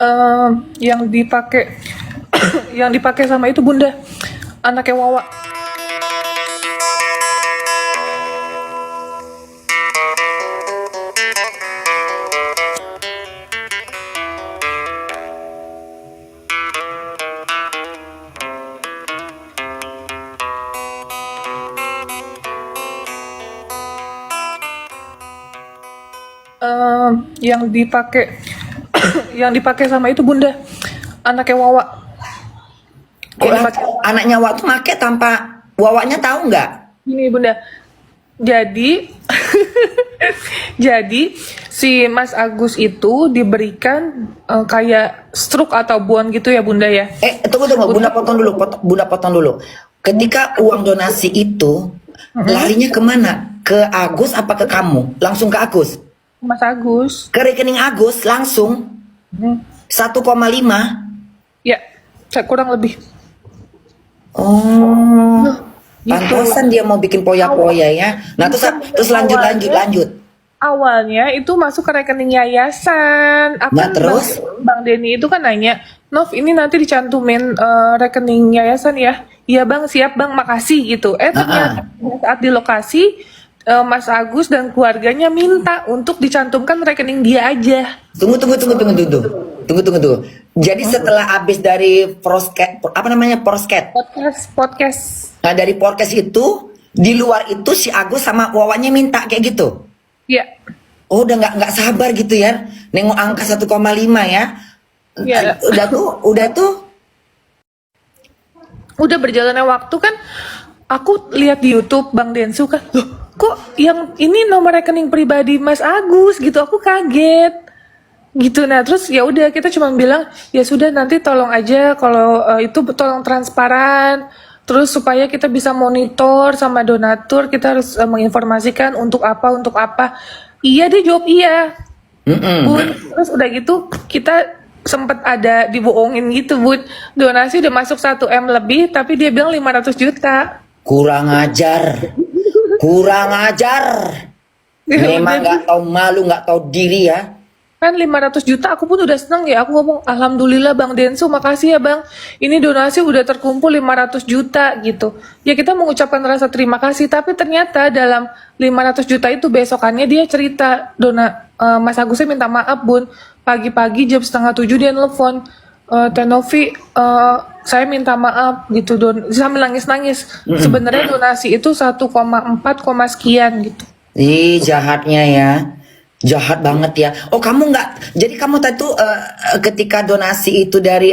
eh, yang dipakai yang dipakai sama itu Bunda, anaknya Wawa. Eh, yang dipakai yang dipakai sama itu Bunda, anaknya Wawa. Yang dipakai Anaknya waktu make tanpa wawaknya tahu nggak? ini Bunda. Jadi jadi si Mas Agus itu diberikan kayak stroke atau buan gitu ya Bunda ya. Tunggu, Bunda potong dulu, Bunda potong dulu. Ketika uang donasi itu larinya kemana? Ke Agus apa ke kamu? Langsung ke Agus? Mas Agus. Ke rekening Agus langsung Hmm. 1,5. Ya, kurang lebih. Oh, Gitu. pantesan dia mau bikin poya-poya ya. Nah terus lanjut. Awalnya itu masuk ke rekening yayasan. Nah, terus? Bang Denny itu kan nanya, Nov ini nanti dicantumin rekening yayasan ya? Iya Bang, siap Bang, makasih gitu. Ternyata saat di lokasi Mas Agus dan keluarganya minta untuk dicantumkan rekening dia aja. Tunggu. Jadi setelah habis dari prosket, apa namanya prosket? Podcast. Nah dari podcast itu di luar itu si Agus sama Wawanya minta kayak gitu. Ya, Oh udah nggak sabar gitu ya, nengok angka 1,5 ya. ya. Udah tuh. Udah berjalannya waktu kan, aku lihat di YouTube Bang Densu kan, loh kok yang ini nomor rekening pribadi Mas Agus gitu, aku kaget gitu. Nah terus ya udah kita cuma bilang ya sudah nanti tolong aja kalau itu tolong transparan, terus supaya kita bisa monitor sama donatur, kita harus menginformasikan untuk apa. Iya dia jawab iya. Bun, terus udah gitu kita sempet ada dibohongin gitu Bun, donasi udah masuk 1 M lebih tapi dia bilang 500 juta. Kurang ajar. Memang nggak tahu malu, nggak tahu diri ya. Kan 500 juta aku pun udah seneng ya, aku ngomong alhamdulillah Bang Densu, makasih ya Bang, ini donasi udah terkumpul 500 juta gitu ya. Kita mengucapkan rasa terima kasih, tapi ternyata dalam 500 juta itu besokannya dia cerita, Mas Agusnya minta maaf Bun, pagi-pagi jam 6:30 dia nelfon, Tenovi, saya minta maaf gitu, sambil nangis-nangis. Sebenarnya donasi itu 1,4 sekian gitu. Ih jahatnya ya. Jahat banget ya. Oh kamu nggak, jadi kamu tadi tuh ketika donasi itu dari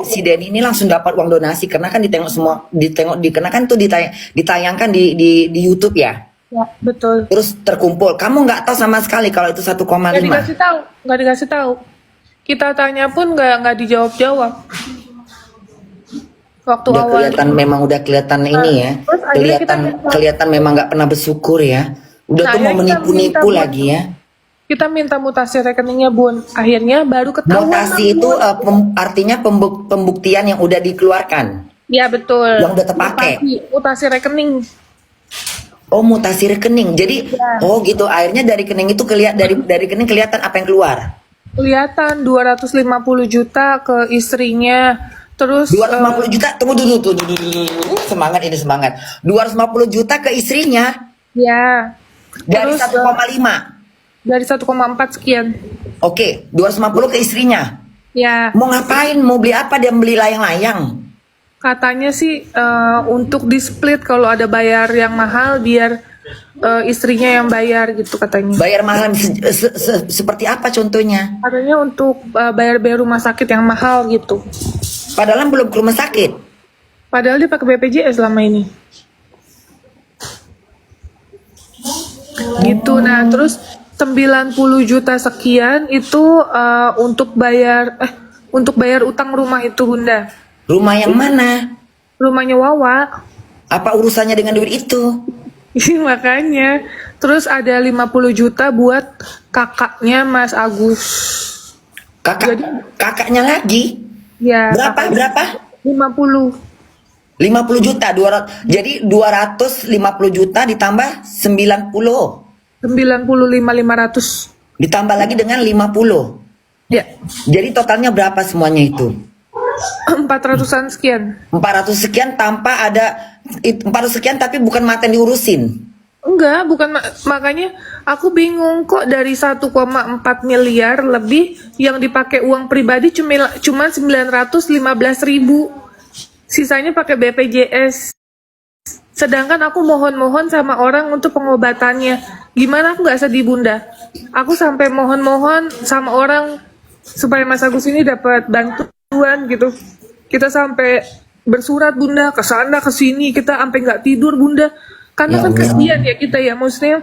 si Denny ini langsung dapat uang donasi karena kan karena kan tuh ditayangkan di YouTube ya. Ya betul. Terus terkumpul. Kamu nggak tahu sama sekali kalau itu 1,5. Nggak dikasih tahu. Kita tanya pun nggak dijawab-jawab. Waktu Udah awal. kelihatan memang udah kelihatan ini ya. Terus akhirnya kita Kelihatan memang nggak pernah bersyukur ya. Udah tuh mau menipu-nipu lagi ya. Kita minta mutasi rekeningnya Bun. Akhirnya baru ketahuan. Mutasi itu artinya pembuktian yang udah dikeluarkan. Ya betul. Yang udah terpakai. Mutasi rekening. Oh mutasi rekening. Jadi oh gitu. Akhirnya dari rekening itu dari rekening kelihatan apa yang keluar. Kelihatan 250 juta ke istrinya. Terus 250 juta. Tunggu dulu. Semangat. 250 juta ke istrinya. ya. Dari Terus, 1,5. dari 1,4 sekian. Oke, 250 ke istrinya. Ya. Mau ngapain? Mau beli apa? Dia beli layang-layang. Katanya sih untuk di split kalau ada bayar yang mahal biar istrinya yang bayar gitu katanya. Bayar mahal seperti apa contohnya? Katanya untuk bayar rumah sakit yang mahal gitu. Padahal belum ke rumah sakit. Padahal dia pakai BPJS selama ini. Gitu. Nah, terus 90 juta sekian itu untuk bayar utang rumah itu Bunda. Rumah yang mana? Rumahnya Wawa. Apa urusannya dengan duit itu? Makanya. Terus ada 50 juta buat kakaknya Mas Agus. Kakaknya lagi? Ya. Berapa? 50. 50 juta. Jadi 250 juta ditambah 90. 95.500. Ditambah lagi dengan 50. Ya, Jadi totalnya berapa semuanya itu? 400-an sekian. 400 sekian tanpa ada 400 sekian tapi bukan mata yang diurusin. Enggak, bukan makanya aku bingung kok dari 1,4 miliar lebih yang dipakai uang pribadi cuma 915.000. Sisanya pakai BPJS. Sedangkan aku mohon-mohon sama orang untuk pengobatannya. Gimana aku nggak sedih bunda? Aku sampai mohon-mohon sama orang supaya Mas Agus ini dapat bantuan gitu. Kita sampai bersurat bunda ke sana ke sini, kita sampai nggak tidur bunda. Karena Ya kan Allah. kasihan ya kita ya, maksudnya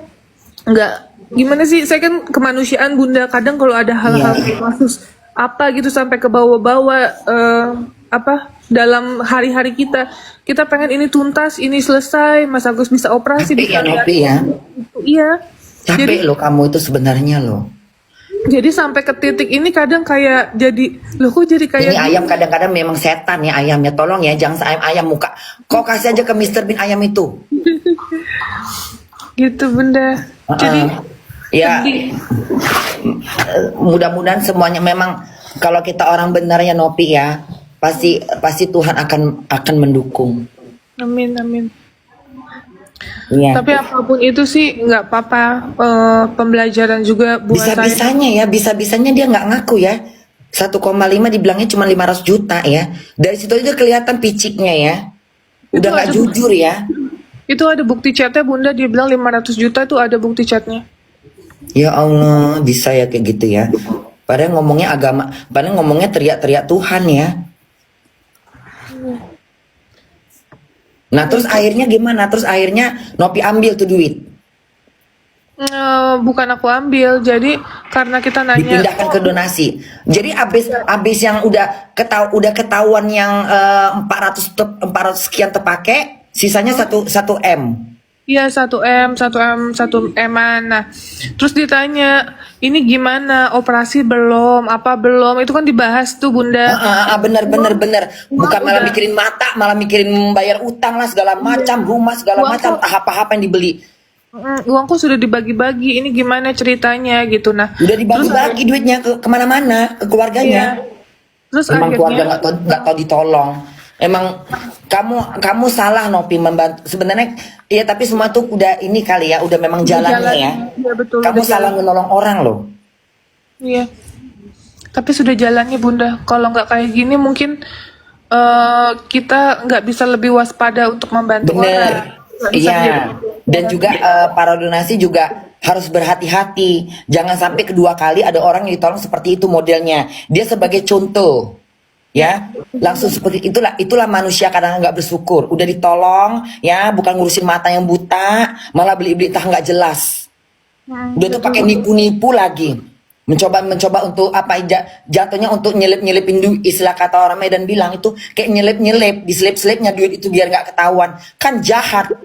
nggak gimana sih? Saya kan kemanusiaan bunda. Kadang kalau ada hal-hal Iya. kasus apa gitu sampai ke bawah-bawah apa dalam hari-hari kita pengen ini tuntas, ini selesai, Mas Agus bisa operasi, Capek bisa ya Nopi ya. iya. Capek loh kamu itu sebenarnya loh. Jadi sampai ke titik ini kadang kayak jadi loh kok jadi kayak Ini ayam kadang-kadang memang setan ya ayamnya. Tolong ya jangan ayam muka. Kau kasih aja ke Mr. Bean ayam itu. gitu bunda. Jadi Ya sedih. mudah-mudahan semuanya memang kalau kita orang benar ya Nopi ya pasti Tuhan akan mendukung. Amin amin. Iya. Tapi apapun itu sih nggak apa-apa, pembelajaran juga buat saya. Bisa-bisanya dia nggak ngaku ya. 1,5 dibilangnya cuma 500 juta ya. Dari situ aja kelihatan piciknya ya. Udah Itu nggak ada jujur ya. Itu ada bukti chatnya bunda, dia bilang 500 juta itu ada bukti chatnya. Ya Allah, bisa ya kayak gitu ya. Padahal ngomongnya agama, padahal ngomongnya teriak-teriak Tuhan ya. Nah terus akhirnya gimana? Terus akhirnya Nopi ambil tuh duit. Bukan aku ambil, jadi karena kita nanya Dipindahkan ke donasi. Jadi abis yang udah ketahuan yang 400 sekian terpakai, sisanya 1 M. iya 1 M, 1 M, 1 M-an. Nah, terus ditanya, ini gimana, operasi belum, apa belum, itu kan dibahas tuh bunda. Bener. Bukan malah udah. mikirin mata, malah mikirin bayar utang lah segala macam, rumah segala Uang macam, kok- tahap-tahap yang dibeli. Uangku sudah dibagi-bagi, ini gimana ceritanya gitu. Nah, Udah dibagi-bagi duitnya ke kemana-mana, ke iya. keluarganya. Terus Emang keluarga akhirnya, nggak tahu ditolong. Emang kamu salah Nopi membantu. Sebenarnya ya tapi semua tuh udah ini kali ya, udah memang jalannya ya. Iya betul. Kamu udah salah jalan. menolong orang loh. Iya. Tapi sudah jalannya bunda. Kalau nggak kayak gini mungkin kita nggak bisa lebih waspada untuk membantu orang. Bener. Nggak bisa Iya. jadi- Dan juga para donasi juga harus berhati-hati. Jangan sampai kedua kali ada orang yang ditolong seperti itu modelnya. Dia sebagai contoh. Ya, langsung seperti itulah manusia kadang nggak bersyukur. Udah ditolong, ya bukan ngurusin mata yang buta, malah beli-beli entah nggak jelas. Udah tuh pakai nipu-nipu lagi. Mencoba untuk apa jatuhnya untuk nyelip-nyelipin duit, istilah kata orang Medan bilang itu kayak nyelip-nyelip, diselip-selipnya duit itu biar nggak ketahuan. Kan jahat.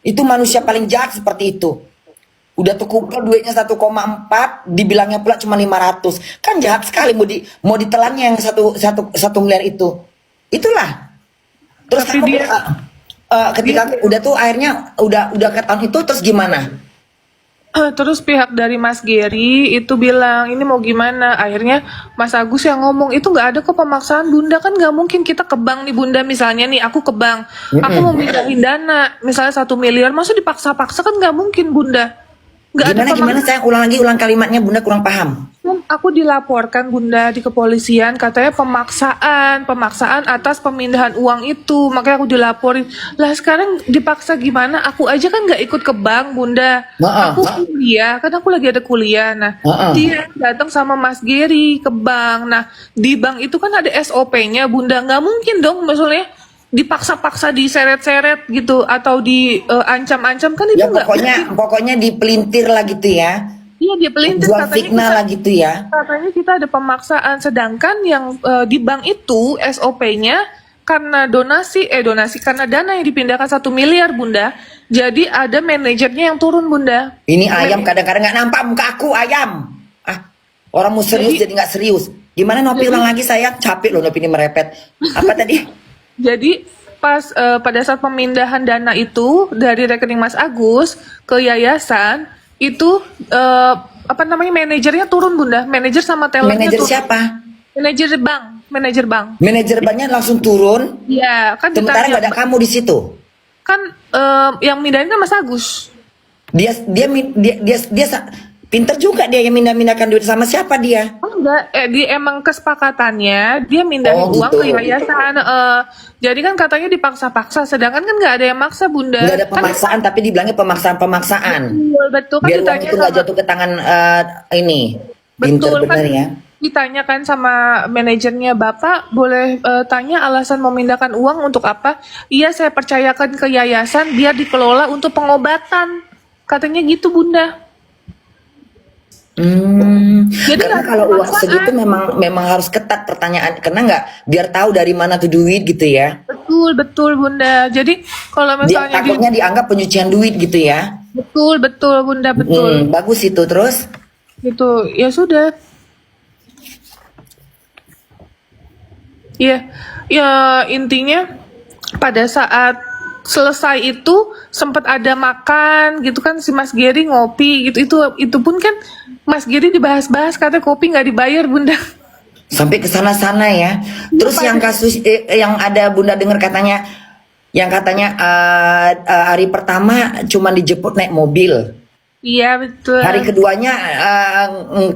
Itu manusia paling jahat seperti itu. Udah tuh kumpul duitnya 1,4, dibilangnya pula cuma 500. Kan jahat sekali mau ditelannya yang satu miliar itu. Itulah. Terus Tapi kamu, dia- ketika udah tuh akhirnya udah ketahuan itu terus gimana? Terus pihak dari Mas Gary itu bilang ini mau gimana. Akhirnya Mas Agus yang ngomong itu nggak ada kok pemaksaan bunda, kan nggak mungkin kita ke bank nih bunda, misalnya nih aku ke bank, aku mau mindahin dana misalnya 1 miliar, masa dipaksa-paksa, kan nggak mungkin bunda. Nggak ada Gimana saya ulang kalimatnya Bunda kurang paham. Aku dilaporkan bunda di kepolisian, katanya pemaksaan atas pemindahan uang itu, makanya aku dilaporin. Lah sekarang dipaksa gimana? Aku aja kan nggak ikut ke bank bunda. Aku kuliah, kan aku lagi ada kuliah. Nah, dia datang sama Mas Gary ke bank. Nah, di bank itu kan ada SOP-nya bunda. Nggak mungkin dong, maksudnya dipaksa-paksa, diseret-seret gitu, atau diancam-ancam, kan itu Ya nggak mungkin. pokoknya dipelintir lah gitu ya. Iya, dia pelintir, Jual fitnah lah gitu ya. katanya kita ada pemaksaan, sedangkan yang di bank itu SOP-nya karena donasi karena dana yang dipindahkan 1 miliar bunda, jadi ada manajernya yang turun bunda. Ini ayam kadang-kadang nggak nampak muka aku ayam. Orang mau serius jadi nggak serius. Gimana Nopi ulang lagi saya capek loh Nopi ini merepet. Apa tadi? Jadi pas pada saat pemindahan dana itu dari rekening Mas Agus ke yayasan itu apa namanya, manajernya turun bunda, manajer sama tellernya Manajer turun. siapa? Manajer bank. Manajer banknya langsung turun. Iya, kan Sementara ditanya nggak ada kamu di situ. kan yang mindahin kan Mas Agus. Dia pinter juga dia yang mindah-mindahkan duit. Sama siapa dia? Oh enggak, dia emang kesepakatannya dia mindahin Oh, uang gitu. ke yayasan. Jadi kan katanya dipaksa-paksa, sedangkan kan nggak ada yang maksa bunda. Nggak ada Kan pemaksaan, tapi dibilangnya pemaksaan. betul kan Biar uang ditanya itu nggak sama jatuh ke tangan ini. Pinter betul kan bener ya. ditanyakan sama manajernya, Bapak boleh tanya alasan memindahkan uang untuk apa? Iya, saya percayakan ke yayasan biar dikelola untuk pengobatan. Katanya gitu bunda. Jadi Karena nggak ada kalau uang pemaksaan. segitu memang harus ketat pertanyaan, karena nggak biar tahu dari mana tuh duit gitu ya. Betul bunda. Jadi kalau Dia misalnya takutnya dianggap pencucian duit gitu ya. betul bunda, betul. Bagus itu terus. Gitu, ya sudah. Iya, ya intinya pada saat selesai itu sempat ada makan gitu kan, si Mas Geri ngopi gitu, itu pun kan Mas Geri dibahas-bahas katanya kopi nggak dibayar bunda. Sampai ke sana-sana ya. Terus yang kasus yang ada Bunda dengar katanya, yang katanya hari pertama cuma dijemput naik mobil. Iya betul. Hari keduanya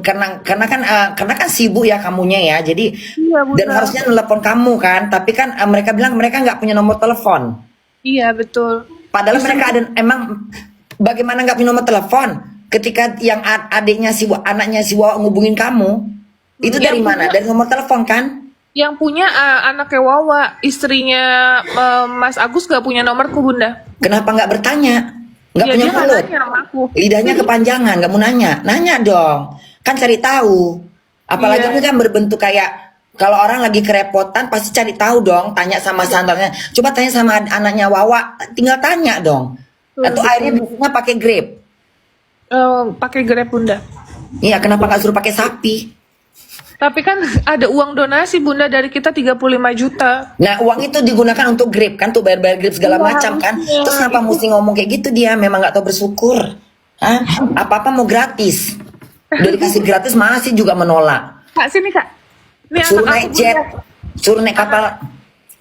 karena kan sibuk ya kamunya ya. Jadi Iya dan bunda. harusnya nelpon kamu kan, tapi kan mereka bilang mereka nggak punya nomor telepon. Iya betul. Padahal mereka ada emang bagaimana nggak punya nomor telepon ketika yang adiknya anaknya si Wawa ngubungin kamu. Itu dari Yang mana? punya- Dari nomor telepon kan? Yang punya anaknya Wawa, istrinya Mas Agus gak punya nomorku bunda. Kenapa nggak bertanya? Nggak Ya punya dia nggak mulut? nanya sama aku. Lidahnya kepanjangan, nggak mau nanya. Nanya dong. Kan cari tahu. Apalagi Iya. ini kan berbentuk kayak kalau orang lagi kerepotan pasti cari tahu dong. Tanya sama sandarnya. Coba tanya sama anaknya Wawa. Tinggal tanya dong. Atau airnya biasanya pakai Grab. Pakai Grab bunda. Iya, kenapa nggak suruh pakai sapi? Tapi kan ada uang donasi bunda dari kita 35 juta. Nah, uang itu digunakan untuk Grab kan, tuh bayar-bayar Grab segala Iya, macam kan. harusnya. Terus kenapa mesti ngomong kayak gitu dia? Memang nggak tahu bersyukur. Hah? Apa-apa mau gratis. Udah dikasih gratis masih juga menolak. Kak sini kak. Ini Suruh anak naik aku jet, Bunda. suruh naik kapal.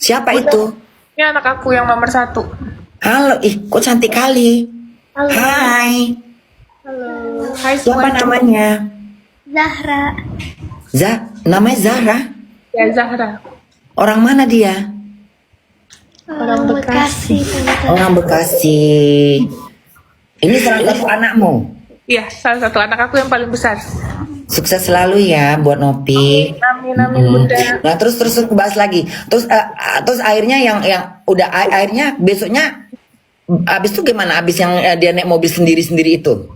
Siapa Bunda. itu? Ini anak aku yang nomor 1. Halo, kok cantik kali. Halo. Hai, Halo. Hai siapa semuanya. namanya? Zahra. Namanya Zahra. Ya Zahra. Orang mana dia? Orang Bekasi. Tante. Orang Bekasi. Ini salah satu anakmu. Iya, salah satu anak aku yang paling besar. Sukses selalu ya buat Nopi. Amin bunda. Nah terus bahas lagi. Terus akhirnya yang udah akhirnya besoknya abis itu gimana? Abis yang dia naik mobil sendiri itu.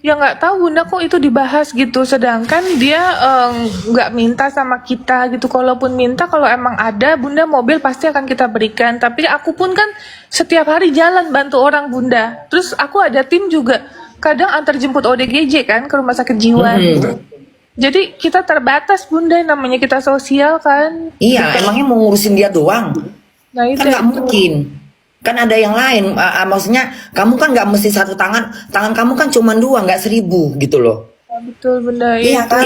Ya nggak tahu bunda kok itu dibahas gitu. Sedangkan dia nggak minta sama kita gitu. Kalaupun minta, kalau emang ada bunda mobil pasti akan kita berikan. Tapi aku pun kan setiap hari jalan bantu orang bunda. Terus aku ada tim juga. Kadang antar jemput ODGJ kan ke rumah sakit jiwa gitu. Jadi kita terbatas bunda, namanya kita sosial kan. Iya, emangnya mau ngurusin dia doang? Nah itu. Kan nggak mungkin. Kan ada yang lain. Maksudnya kamu kan nggak mesti satu tangan. Tangan kamu kan cuma 2, nggak 1000 gitu loh. Ya, betul bunda. Iya Itu. kan?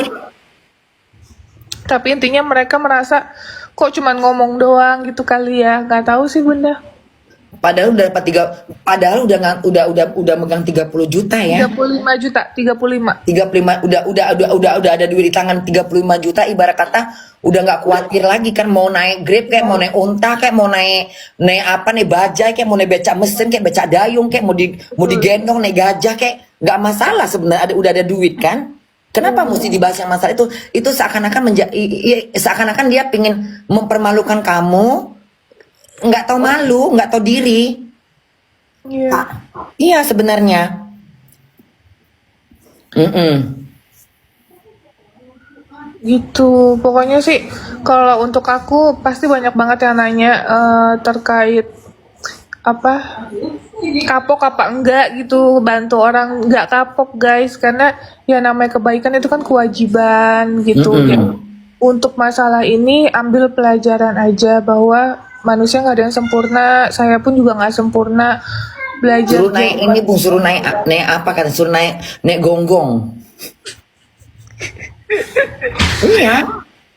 Tapi intinya mereka merasa kok cuman ngomong doang gitu kali ya. Nggak tahu sih bunda. Padahal udah dapat udah megang 30 juta ya. 35 juta, 35. 35 udah ada duit di tangan 35 juta, ibarat kata udah nggak khawatir lagi kan mau naik Grab kayak mau naik unta kayak mau naik apa nih bajai kayak mau naik becak mesin kayak becak dayung kayak mau digendong naik gajah kayak nggak masalah sebenarnya, udah ada duit kan. Kenapa mesti dibahas yang masalah itu? Itu seakan-akan dia pingin mempermalukan kamu, nggak tahu malu, nggak tahu diri. Iya. Iya sebenarnya. Gitu. Pokoknya sih kalau untuk aku pasti banyak banget yang nanya terkait apa kapok apa enggak gitu, bantu orang nggak kapok guys, karena ya namanya kebaikan itu kan kewajiban gitu ya. Untuk masalah ini ambil pelajaran aja bahwa manusia nggak ada yang sempurna, saya pun juga nggak sempurna. Belajar Suruh naik ini Bung, suruh naik apa kan? Suruh naik gonggong. Iya.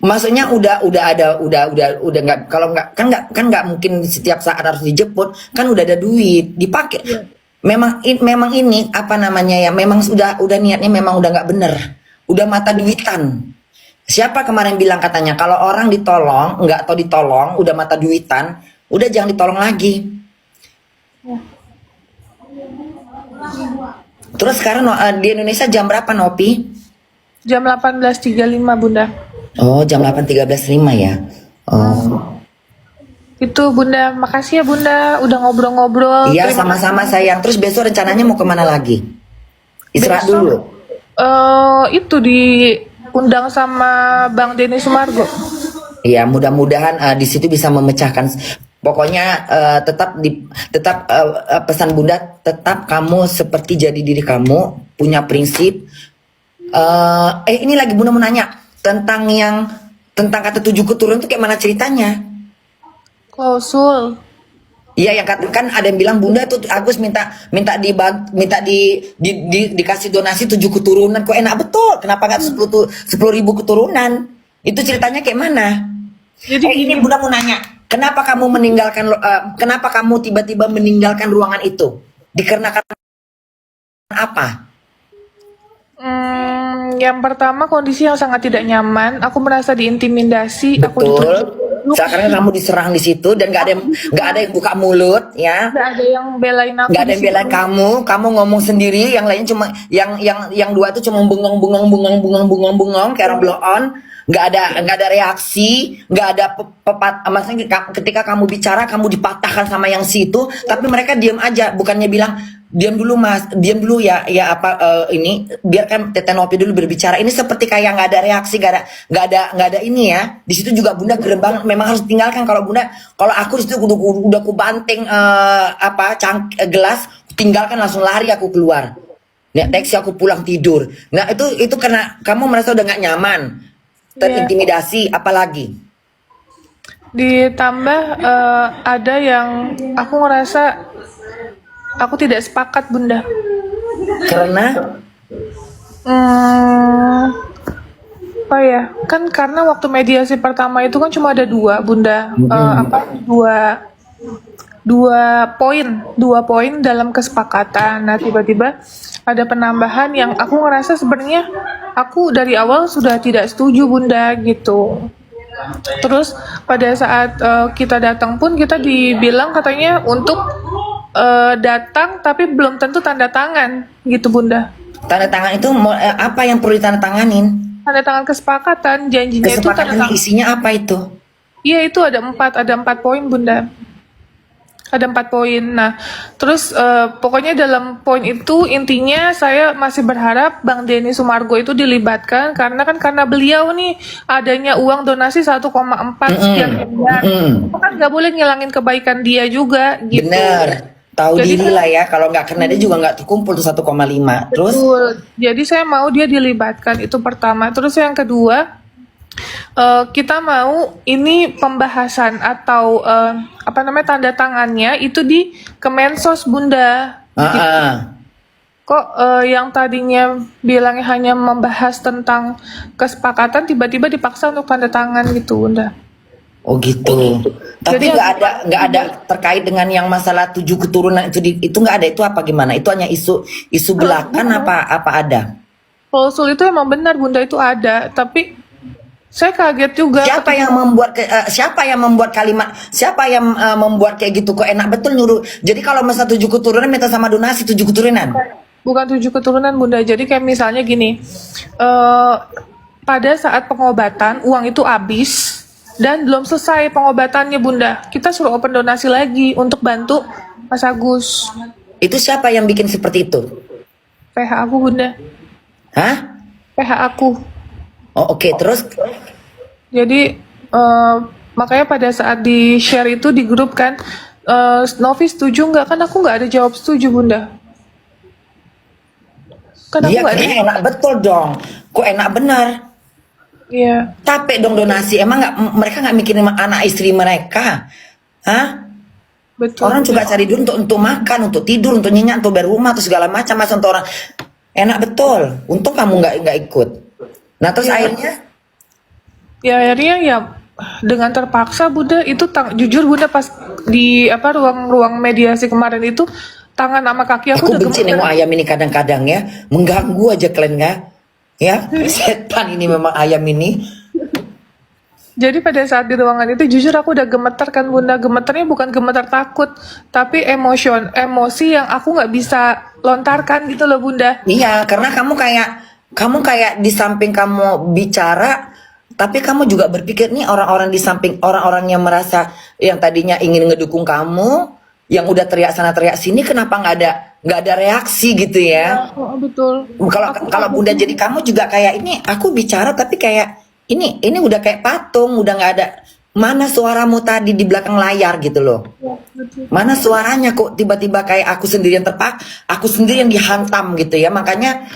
Maksudnya udah nggak, kalau nggak mungkin setiap saat harus dijemput, kan udah ada duit dipakai. Memang ini apa namanya ya, memang udah niatnya memang udah nggak bener, udah mata duitan. Siapa kemarin bilang katanya kalau orang ditolong nggak atau ditolong udah mata duitan, udah jangan ditolong lagi. Terus sekarang di Indonesia jam berapa, Nopi? Jam 18.35 Bunda. Oh, jam 8.13.05 ya. Oh. Itu Bunda, makasih ya Bunda udah ngobrol-ngobrol. Iya, Terima sama-sama sayang. Terus besok rencananya mau kemana lagi? Istirahat Besok, dulu. itu diundang sama Bang Denny Sumargo. Iya, mudah-mudahan di situ bisa memecahkan. Pokoknya tetap pesan Bunda, tetap kamu seperti jadi diri kamu, punya prinsip. Ini lagi Bunda mau nanya tentang kata 7 keturunan itu kayak mana ceritanya? Klausul. Iya, yang kan ada yang bilang Bunda tuh Agus minta dikasih donasi 7 keturunan, kok enak betul. Kenapa nggak 10.000 keturunan? Itu ceritanya kayak mana? Jadi Ini Bunda mau nanya, kenapa kamu tiba-tiba meninggalkan ruangan itu? Dikarenakan apa? Yang pertama kondisi yang sangat tidak nyaman. Aku merasa diintimidasi. Aku Betul. dituduh. Sekarang kamu diserang di situ dan nggak ada yang buka mulut, ya. Nggak ada yang belain aku. Nggak ada di yang situ. belain kamu ngomong sendiri, yang lain cuma yang dua itu cuma bengong kayak orang blow on. Nggak ada reaksi, nggak ada maksudnya ketika kamu bicara kamu dipatahkan sama yang situ, tapi mereka diam aja, bukannya bilang diam dulu Mas, diam dulu ya ini biarkan Tete Nopi dulu berbicara. Ini seperti kayak nggak ada reaksi, nggak ada ini ya. Di situ juga Bunda gerem banget, memang harus tinggalkan. Kalau aku di situ udah ku banting gelas, tinggalkan langsung lari aku keluar. Nah, taksi aku pulang tidur. Nah, itu karena kamu merasa udah nggak nyaman, terintimidasi, apalagi Ditambah ada yang aku ngerasa aku tidak sepakat Bunda. karena Oh ya, kan karena waktu mediasi pertama itu kan cuma ada 2 Bunda. Dua poin dalam kesepakatan. Nah, tiba-tiba ada penambahan yang aku ngerasa sebenarnya aku dari awal sudah tidak setuju Bunda gitu. Terus pada saat kita datang pun kita dibilang katanya untuk datang tapi belum tentu tanda tangan gitu Bunda. tanda tangan itu apa yang perlu ditandatanganin? Tanda tangan kesepakatan, janjinya itu tanda Kesepakatan tangan. isinya apa itu? Iya, itu ada 4 poin Bunda. Ada 4 poin. Nah, terus pokoknya dalam poin itu intinya saya masih berharap Bang Denny Sumargo itu dilibatkan karena beliau nih adanya uang donasi 1,4 sekian miliar. Itu kan nggak boleh ngilangin kebaikan dia juga gitu. Bener, tahu Jadi diri lah ya. Kalau nggak karena dia juga nggak terkumpul tuh 1,5. Terus betul. Jadi saya mau dia dilibatkan, itu pertama. Terus yang kedua, kita mau ini pembahasan atau tanda tangannya itu di Kemensos Bunda. Kok yang tadinya bilangnya hanya membahas tentang kesepakatan tiba-tiba dipaksa untuk tanda tangan gitu Bunda. oh gitu. Tapi Jadi nggak ada terkait dengan yang masalah 7 keturunan itu nggak ada. Itu apa gimana? Itu hanya isu belakang apa ada? klausul itu emang benar Bunda, itu ada, tapi saya kaget juga. Siapa yang membuat kalimat? Siapa yang membuat kayak gitu? Kok enak betul nyuruh. Jadi kalau masa 7 keturunan minta sama donasi 7 keturunan. Bukan 7 keturunan Bunda. Jadi kayak misalnya gini, pada saat pengobatan uang itu habis dan belum selesai pengobatannya Bunda, kita suruh open donasi lagi untuk bantu Mas Agus. Itu siapa yang bikin seperti itu? PH aku Bunda. Hah? PH aku. Oh oke. Terus Jadi makanya pada saat di share itu di grup kan, Novi setuju nggak? Kan aku nggak ada jawab setuju Bunda. Kan aku iya nggak ada. kayaknya enak betul dong. Kok enak benar? Iya. Capek dong donasi. Emang mereka nggak mikirin anak istri mereka? Hah? Betul. Orang juga cari duit untuk makan, untuk tidur, untuk nyenyak, untuk bayar rumah, atau segala macam untuk orang. Enak betul. Untung kamu nggak ikut. Nah terus Iya. akhirnya Ya akhirnya ya dengan terpaksa Bunda itu jujur Bunda pas di apa ruang mediasi kemarin itu tangan sama kaki aku aku udah benci gemeter. nengok ayam ini kadang-kadang ya, mengganggu aja kalian ya. Ya, setan ini memang ayam ini. Jadi pada saat di ruangan itu jujur aku udah gemeter kan Bunda. Gemeternya bukan gemeter takut, tapi emosi yang aku nggak bisa lontarkan gitu loh Bunda. Iya, karena kamu kayak di samping kamu bicara, tapi kamu juga berpikir nih orang-orang di samping orang-orang yang merasa yang tadinya ingin ngedukung kamu, yang udah teriak sana teriak sini, kenapa nggak ada reaksi gitu ya? Oh, betul. Kalau Aku kalau kaget Bunda juga. jadi kamu juga kayak ini, aku bicara tapi kayak ini udah kayak patung, udah nggak ada mana suaramu tadi di belakang layar gitu loh. Ya, betul. Mana suaranya kok tiba-tiba kayak aku sendiri yang aku sendiri yang dihantam gitu ya. Makanya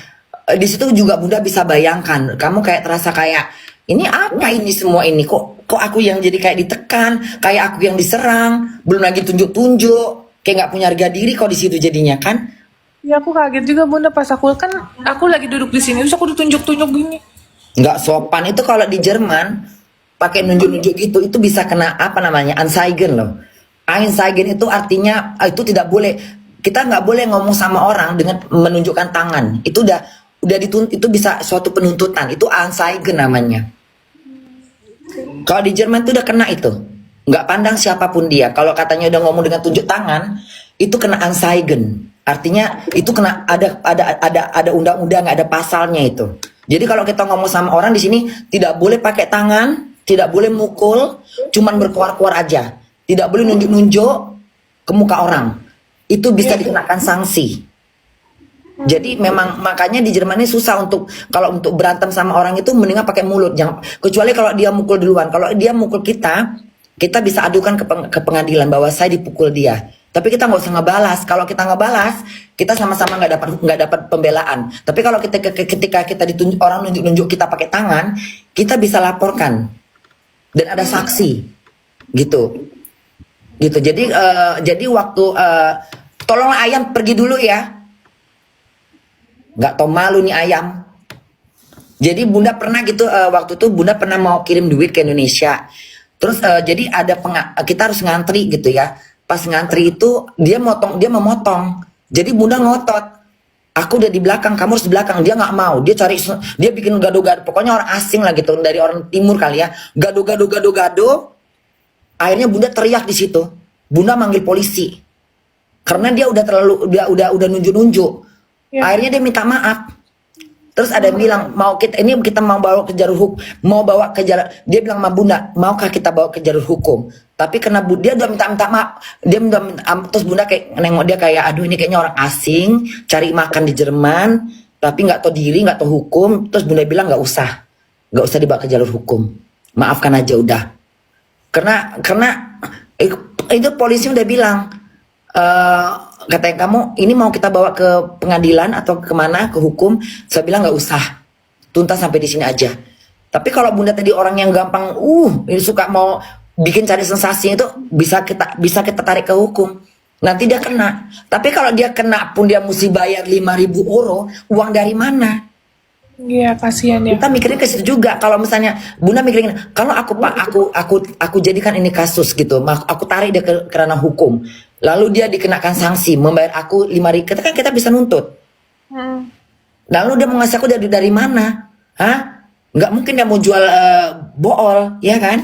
di situ juga Bunda bisa bayangkan, kamu kayak terasa kayak ini apa ini semua ini kok aku yang jadi kayak ditekan, kayak aku yang diserang, belum lagi tunjuk-tunjuk, kayak nggak punya harga diri kok di situ jadinya kan? Ya aku kaget juga Bunda pas aku lagi duduk di sini terus aku ditunjuk-tunjuk gini. Nggak sopan itu kalau di Jerman pakai nunjuk-nunjuk gitu itu bisa kena apa namanya Anzeigen loh. Anzeigen itu artinya itu tidak boleh, kita nggak boleh ngomong sama orang dengan menunjukkan tangan, itu udah itu bisa suatu penuntutan, itu Anzeigen namanya. Kalau di Jerman tuh udah kena itu, nggak pandang siapapun dia. Kalau katanya udah ngomong dengan tunjuk tangan, itu kena Anzeigen. Artinya itu kena ada undang-undang, ada pasalnya itu. Jadi kalau kita ngomong sama orang di sini tidak boleh pakai tangan, tidak boleh mukul, cuman berkuar-kuar aja. Tidak boleh nunjuk-nunjuk ke muka orang. Itu bisa dikenakan sanksi. Jadi memang makanya di Jerman ini susah kalau untuk berantem sama orang itu mendingan pakai mulut, jangan, kecuali kalau dia mukul duluan. Kalau dia mukul kita bisa adukan ke pengadilan bahwa saya dipukul dia. Tapi kita nggak usah ngebalas. Kalau kita ngebalas, kita sama-sama nggak dapat pembelaan. Tapi kalau ketika kita ditunjuk orang nunjuk kita pakai tangan, kita bisa laporkan dan ada saksi, gitu. Jadi waktu tolonglah ayam pergi dulu ya. Nggak tau malu nih ayam. Jadi Bunda pernah gitu waktu itu Bunda pernah mau kirim duit ke Indonesia. Terus jadi kita harus ngantri gitu ya. Pas ngantri itu dia memotong. Jadi Bunda ngotot. Aku udah di belakang, kamu harus di belakang. Dia nggak mau. Dia bikin gado-gado. Pokoknya orang asing lah gitu, dari orang timur kali ya. Gado-gado. Akhirnya Bunda teriak di situ. Bunda manggil polisi. Karena dia udah udah nunjuk-nunjuk. Ya. Akhirnya dia minta maaf. Terus ada yang bilang kita mau bawa ke jalur dia bilang sama Bunda, maukah kita bawa ke jalur hukum? Tapi karena dia udah minta maaf, terus Bunda kayak nengok dia kayak aduh ini kayaknya orang asing cari makan di Jerman tapi nggak tahu diri, nggak tahu hukum. Terus Bunda bilang nggak usah dibawa ke jalur hukum, maafkan aja udah. Karena itu polisi udah bilang katanya kamu ini mau kita bawa ke pengadilan atau kemana, ke hukum. Saya bilang nggak usah, tuntas sampai di sini aja. Tapi kalau Bunda tadi orang yang gampang ini suka mau bikin cari sensasi, itu bisa kita tarik ke hukum, nanti dia kena. Tapi kalau dia kena pun dia mesti bayar 5.000 euro, uang dari mana? Iya kasihan ya. Kita mikirin ke situ juga. Kalau misalnya Bunda mikirin, kalau aku jadikan ini kasus gitu, aku tarik dia ke ranah hukum, lalu dia dikenakan sanksi, membayar aku 5.000, kita bisa nuntut. Lalu dia mau ngasih aku dari mana? Hah? Nggak mungkin dia mau jual bool, ya kan?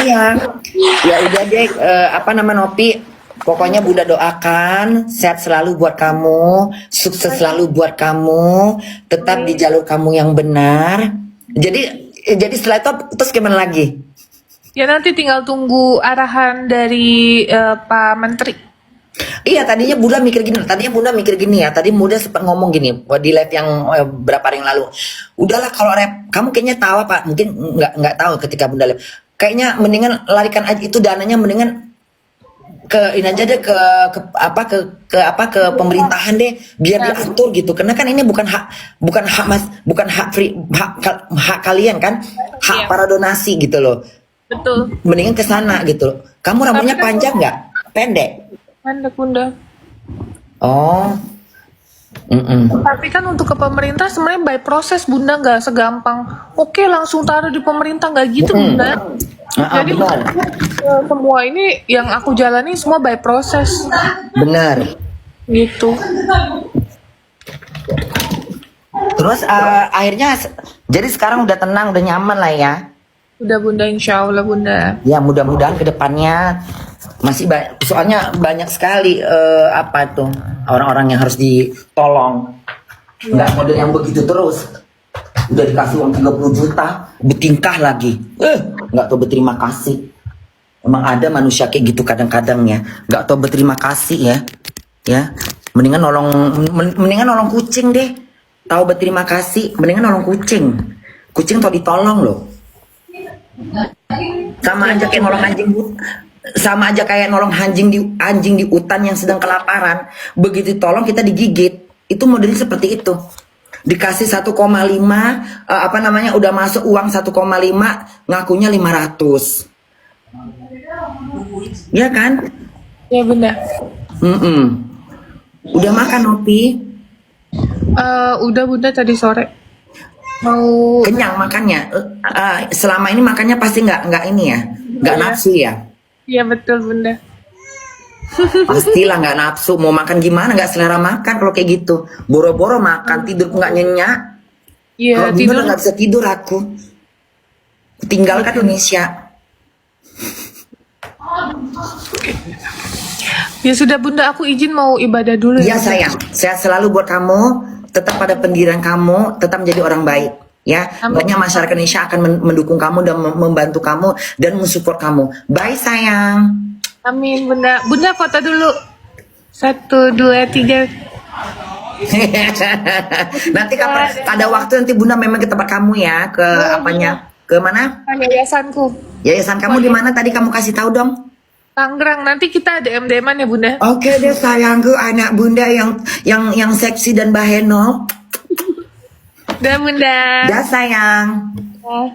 Iya. Ya udah deh, Nopi. Pokoknya Bunda doakan sehat selalu buat kamu, sukses selalu buat kamu, tetap di jalur kamu yang benar. Jadi setelah itu terus gimana lagi? Ya nanti tinggal tunggu arahan dari Pak Menteri. Iya, tadinya Bunda mikir gini ya. Tadi Bunda sempat ngomong gini di live yang berapa hari yang lalu. Udahlah kalau rap, kamu kayaknya tahu Pak, mungkin nggak tahu ketika Bunda live. Kayaknya mendingan larikan aja itu dananya, mendingan ke ini aja deh ke pemerintahan deh, biar diatur gitu. Karena kan ini bukan hak kalian kan, hak para donasi gitu loh. Betul. Mendingan ke sana gitu. Kamu rambutnya Tapi kan- panjang nggak? Pendek. Pendek bunda. Oh. Tapi kan untuk ke pemerintah sebenarnya by proses bunda, nggak segampang. Oke langsung taruh di pemerintah, nggak gitu bunda. Jadi Benar. semua ini yang aku jalani semua by proses Benar. gitu. Terus akhirnya jadi sekarang udah tenang, udah nyaman lah ya. Udah bunda, insya Allah bunda. Ya mudah-mudahan kedepannya masih banyak, soalnya banyak sekali apa tuh orang-orang yang harus ditolong. Nggak model yang begitu terus. Udah dikasih uang 30 juta, bertingkah lagi. Nggak tahu berterima kasih. Emang ada manusia kayak gitu kadang-kadang ya. Nggak tahu berterima kasih ya. Ya, mendingan nolong kucing deh. Tahu berterima kasih, mendingan nolong kucing. Kucing tau ditolong loh. Sama aja kayak nolong anjing, Bu. Sama aja kayak nolong anjing di hutan yang sedang kelaparan. Begitu tolong kita digigit. Itu modelnya seperti itu. Dikasih 1,5 apa namanya udah masuk uang 1,5 ngakunya 500. Ya kan? Ya bunda. Udah makan Nopi? Udah bunda tadi sore. Mau Kenyang makannya? Selama ini makannya pasti nggak ini ya, nggak Iya. nafsu ya? Iya betul bunda. Pastilah nggak nafsu. Mau makan gimana? Nggak selera makan kalau kayak gitu. Boro-boro makan, tidur nggak nyenyak. Iya Kalau tidur. nggak bisa tidur aku. Tinggalkan Indonesia. Ya sudah bunda, aku izin mau ibadah dulu Iya ya. sayang, sehat selalu buat kamu. Tetap pada pendirian kamu, tetap menjadi orang baik. Ya, Amin. banyak masyarakat Indonesia akan mendukung kamu dan membantu kamu dan mensupport kamu. Bye sayang. Amin bunda. Bunda foto dulu. 1, 2, 3. Nanti kapan ada waktu nanti Bunda memang ke tempat kamu ya, ke apanya? Ke mana? Yayasanku. Yayasan kamu di mana tadi kamu kasih tahu dong? Tangerang, nanti kita ada DM-an ya bunda. Oke deh sayangku, anak Bunda yang seksi dan baheno. Dah bunda. Dah sayang. Ya.